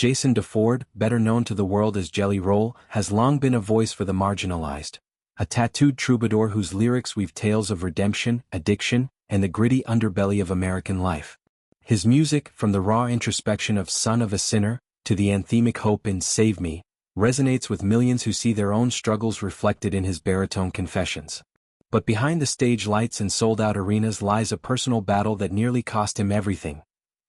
Jason DeFord, better known to the world as Jelly Roll, has long been a voice for the marginalized. A tattooed troubadour whose lyrics weave tales of redemption, addiction, and the gritty underbelly of American life. His music, from the raw introspection of Son of a Sinner, to the anthemic hope in Save Me, resonates with millions who see their own struggles reflected in his baritone confessions. But behind the stage lights and sold-out arenas lies a personal battle that nearly cost him everything.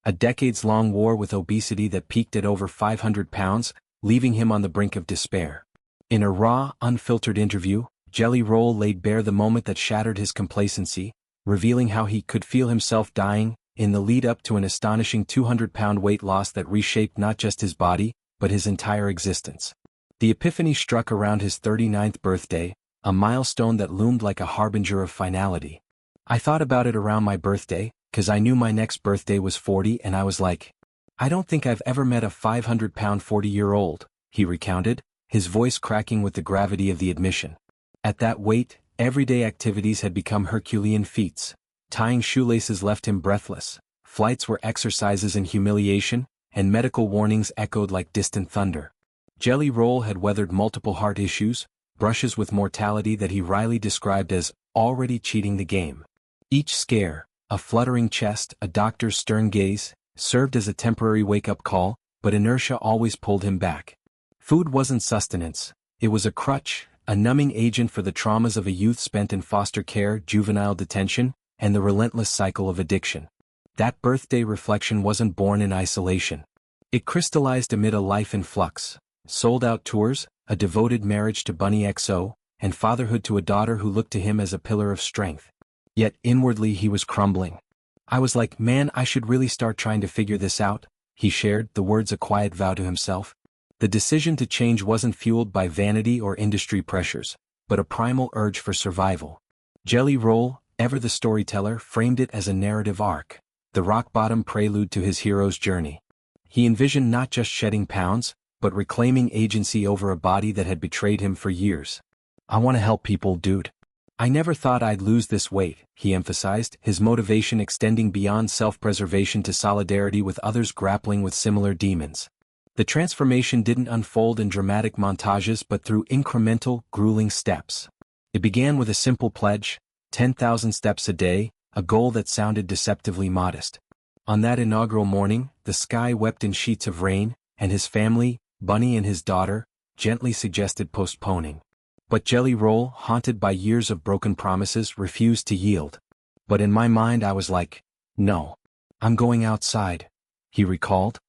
A decades-long war with obesity that peaked at over 500 pounds, leaving him on the brink of despair. In a raw, unfiltered interview, Jelly Roll laid bare the moment that shattered his complacency, revealing how he could feel himself dying, in the lead-up to an astonishing 200-pound weight loss that reshaped not just his body, but his entire existence. The epiphany struck around his 39th birthday, a milestone that loomed like a harbinger of finality. I thought about it around my birthday, 'cause I knew my next birthday was 40 and I was like, I don't think I've ever met a 500-pound 40-year-old, he recounted, his voice cracking with the gravity of the admission. At that weight, everyday activities had become Herculean feats. Tying shoelaces left him breathless, flights were exercises in humiliation, and medical warnings echoed like distant thunder. Jelly Roll had weathered multiple heart issues, brushes with mortality that he wryly described as already cheating the game. Each scare, a fluttering chest, a doctor's stern gaze, served as a temporary wake-up call, but inertia always pulled him back. Food wasn't sustenance, it was a crutch, a numbing agent for the traumas of a youth spent in foster care, juvenile detention, and the relentless cycle of addiction. That birthday reflection wasn't born in isolation. It crystallized amid a life in flux, sold-out tours, a devoted marriage to Bunny XO, and fatherhood to a daughter who looked to him as a pillar of strength. Yet inwardly he was crumbling. I was like, man, I should really start trying to figure this out, he shared, the words a quiet vow to himself. The decision to change wasn't fueled by vanity or industry pressures, but a primal urge for survival. Jelly Roll, ever the storyteller, framed it as a narrative arc, the rock-bottom prelude to his hero's journey. He envisioned not just shedding pounds, but reclaiming agency over a body that had betrayed him for years. I want to help people, dude. I never thought I'd lose this weight, he emphasized, his motivation extending beyond self-preservation to solidarity with others grappling with similar demons. The transformation didn't unfold in dramatic montages but through incremental, grueling steps. It began with a simple pledge, 10,000 steps a day, a goal that sounded deceptively modest. On that inaugural morning, the sky wept in sheets of rain, and his family, Bunny and his daughter, gently suggested postponing. But Jelly Roll, haunted by years of broken promises, refused to yield. But in my mind I was like, no. I'm going outside, he recalled.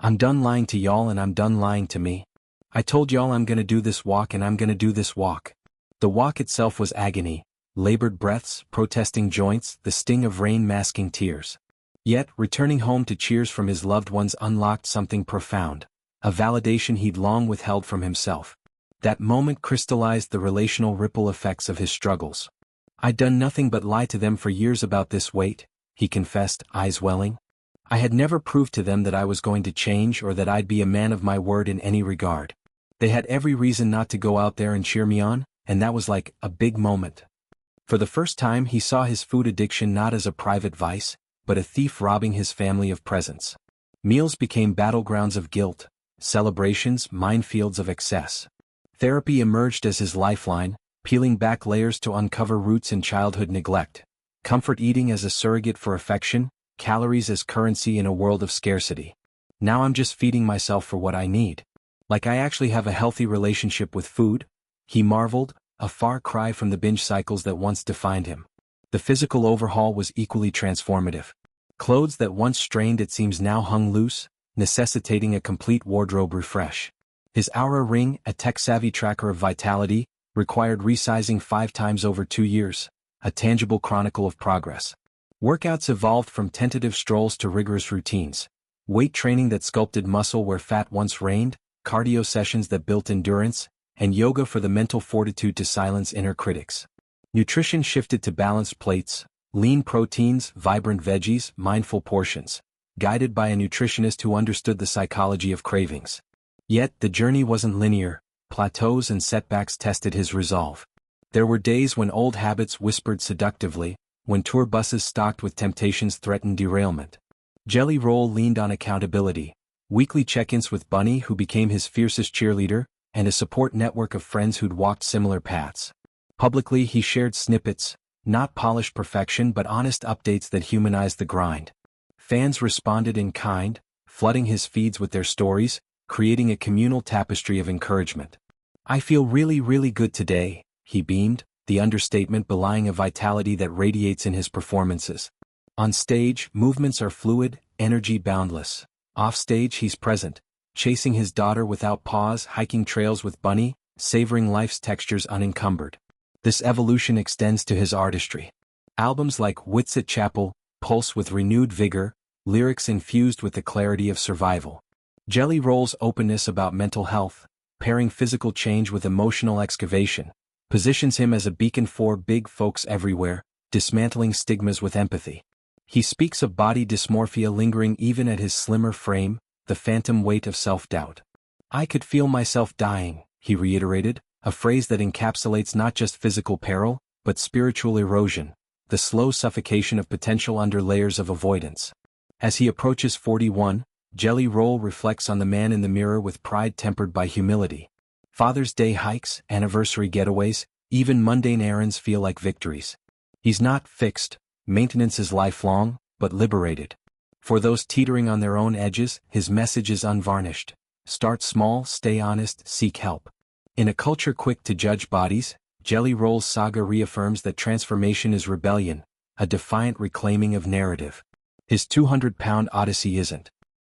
I'm done lying to y'all and I'm done lying to me. I told y'all I'm gonna do this walk and I'm gonna do this walk. The walk itself was agony, labored breaths, protesting joints, the sting of rain masking tears. Yet, returning home to cheers from his loved ones unlocked something profound, a validation he'd long withheld from himself. That moment crystallized the relational ripple effects of his struggles. I'd done nothing but lie to them for years about this weight, he confessed, eyes welling. I had never proved to them that I was going to change or that I'd be a man of my word in any regard. They had every reason not to go out there and cheer me on, and that was like a big moment. For the first time he saw his food addiction not as a private vice, but a thief robbing his family of presence. Meals became battlegrounds of guilt, celebrations minefields of excess. Therapy emerged as his lifeline, peeling back layers to uncover roots in childhood neglect. Comfort eating as a surrogate for affection, calories as currency in a world of scarcity. Now I'm just feeding myself for what I need. Like I actually have a healthy relationship with food, he marveled, a far cry from the binge cycles that once defined him. The physical overhaul was equally transformative. Clothes that once strained it seems now hung loose, necessitating a complete wardrobe refresh. His Oura Ring, a tech-savvy tracker of vitality, required resizing 5 times over 2 years, a tangible chronicle of progress. Workouts evolved from tentative strolls to rigorous routines. Weight training that sculpted muscle where fat once reigned, cardio sessions that built endurance, and yoga for the mental fortitude to silence inner critics. Nutrition shifted to balanced plates, lean proteins, vibrant veggies, mindful portions, guided by a nutritionist who understood the psychology of cravings. Yet, the journey wasn't linear, plateaus and setbacks tested his resolve. There were days when old habits whispered seductively, when tour buses stocked with temptations threatened derailment. Jelly Roll leaned on accountability, weekly check-ins with Bunny, who became his fiercest cheerleader, and a support network of friends who'd walked similar paths. Publicly, he shared snippets, not polished perfection but honest updates that humanized the grind. Fans responded in kind, flooding his feeds with their stories, creating a communal tapestry of encouragement. "I feel really, really good today," he beamed, the understatement belying a vitality that radiates in his performances. On stage, movements are fluid, energy boundless. Offstage, he's present, chasing his daughter without pause, hiking trails with Bunny, savoring life's textures unencumbered. This evolution extends to his artistry. Albums like Wits at Chapel pulse with renewed vigor, lyrics infused with the clarity of survival. Jelly Roll's openness about mental health, pairing physical change with emotional excavation, positions him as a beacon for big folks everywhere, dismantling stigmas with empathy. He speaks of body dysmorphia lingering even at his slimmer frame, the phantom weight of self-doubt. "I could feel myself dying," he reiterated, a phrase that encapsulates not just physical peril, but spiritual erosion, the slow suffocation of potential under layers of avoidance. As he approaches 41, Jelly Roll reflects on the man in the mirror with pride tempered by humility. Father's Day hikes, anniversary getaways, even mundane errands feel like victories. He's not fixed, maintenance is lifelong, but liberated. For those teetering on their own edges, his message is unvarnished. Start small, stay honest, seek help. In a culture quick to judge bodies, Jelly Roll's saga reaffirms that transformation is rebellion, a defiant reclaiming of narrative. His 200-pound odyssey isn't